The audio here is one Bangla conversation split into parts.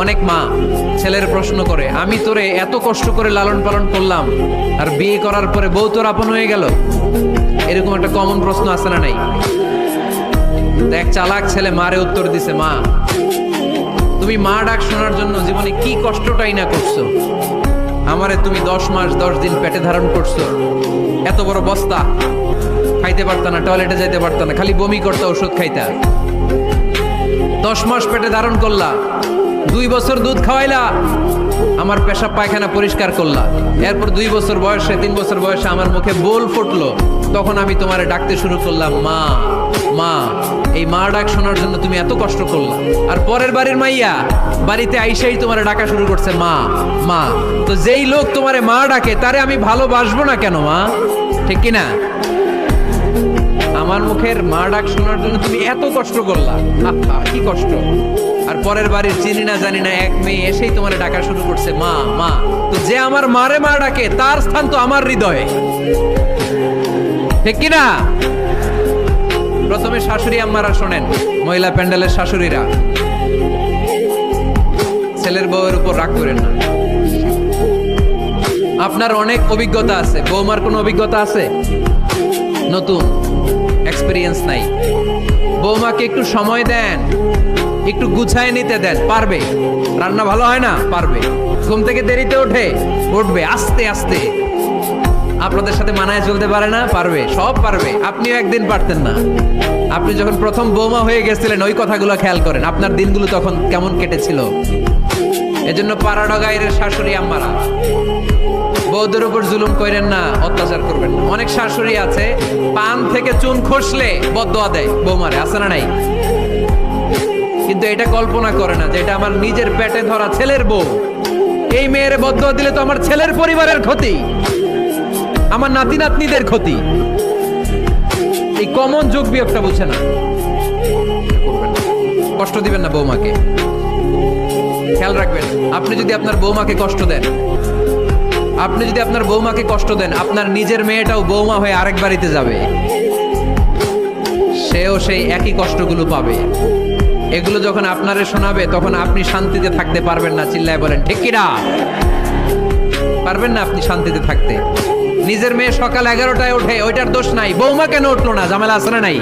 অনেক মা ছেলের প্রশ্ন করে, আমি তোরে এত কষ্ট করে লালন পালন করলাম আর বিয়ে করার পরে বউ তোর আপন হয়ে গেল। এরকম একটা কমন প্রশ্ন আছে না নাই? এক চালাক ছেলে মারে উত্তর দিছে, মা তুমি মা ডাক শোনার জন্য জীবনে কি কষ্টটাই না করছো। আমারে তুমি 10 মাস 10 দিন পেটে ধারণ করছো, এত বড় বস্তা, খাইতে পারতা না, টয়লেটে যাইতে পারতা না, খালি বমি করতে, ওষুধ খাইতা। 10 মাস পেটে ধারণ করলা, 2 বছর দুধ খাওয়াইলা, আমার পেশাব পায়খানা পরিষ্কার করলা। এরপর 2 বছর বয়সে 3 বছর বয়সে আমার মুখে বোল ফুটলো, তখন আমি তোমারে ডাকতে শুরু করলাম মা মা। এই মা ডাক শোনার জন্য তুমি এত কষ্ট করলা, আর পরের বাড়ির মাইয়া বাড়িতে আইসাই তোমারে ডাকা শুরু করছে মা মা। তো যেই লোক তোমারে মা ডাকে তারে আমি ভালোবাসবো না কেন মা? ঠিক কিনা? আমার মুখের মা ডাক শোনার জন্য তুমি এত কষ্ট করলা, কি কষ্ট। আর পরের বাড়ির চিনি না জানি না এক মেয়ে এসেই তোমার ডাকা শুরু করছে মা মা। তো যে আমার মারে মা ডাকে তার স্থান তো আমার হৃদয়ে, ঠিক কিনা? প্রথমে শাশুড়ি আম্মারা শোনেন, মহিলা প্যান্ডেলের শাশুড়িরা, ছেলের বউয়ের উপর রাগ করেন না। আপনার অনেক অভিজ্ঞতা আছে, বৌমার কোনো অভিজ্ঞতা আছে? নতুন এক্সপেরিয়েন্স নাই। বৌমাকে একটু সময় দেন, একটু গুছায় নিতে দেন, পারবে। রান্না ভালো হয় না, পারবে। ঘুম থেকে দেরিতে উঠবে আস্তে আস্তে। আপনাদের সাথে মানায় চলতে পারে না, পারবে, সব পারবে। আপনিও একদিন পারতেন না। আপনি যখন প্রথম বৌমা হয়ে গেছিলেন ওই কথাগুলো খেয়াল করেন, আপনার দিনগুলো তখন কেমন কেটেছিল। এজন্য পাড়াডা গায়ের শাশুড়ি আম্মারা, বউদের উপর জুলুম করেন না, অত্যাচার করবেন না। অনেক শাশুড়ি আছে পান থেকে চুন খসলে বদদোয়া দেয় বৌমারে, আছে না নাই? কিন্তু এটা কল্পনা করে না যে এটা আমার নিজের পেটে ধরা ছেলের বউ। এই মেয়ের বদদোয়া দিলে তো আমার ছেলের পরিবারের ক্ষতি, আমার নাতি নাতনিদের ক্ষতি। এই কমন যোগ বিয়োগটা বুঝে না। কষ্ট দিবেন না বৌমাকে, খেয়াল রাখবেন। আপনি যদি আপনার বৌমাকে কষ্ট দেন, আপনার নিজের মেয়েটাও বৌমা হয়ে আরেক বাড়িতে যাবে, সেও সেই একই কষ্টগুলো পাবে। এগুলো যখন আপনারে শোনাবে তখন আপনি শান্তিতে থাকতে পারবেন না। চিল্লায় বলেন ঠিক কিনা? পারবেন না আপনি শান্তিতে থাকতে। নিজের মেয়ে সকাল 11টায় ওঠে, ওইটার দোষ নাই, বৌমা কেন উঠলো না, ঝামেলা আছে না নাই?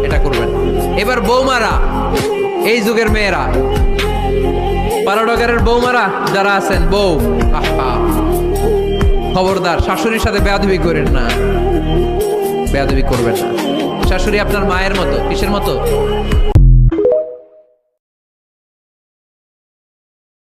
এটা করবেন। এবার বৌমারা, এই যুগের মেয়েরা, পাড়াডগারের বৌমারা যারা আছেন, বউ খবরদার শাশুড়ির সাথে বেয়াদবি করেন না, বেয়াদবি করবেন না। শাশুড়ি আপনার মায়ের মতো। কিসের মতো?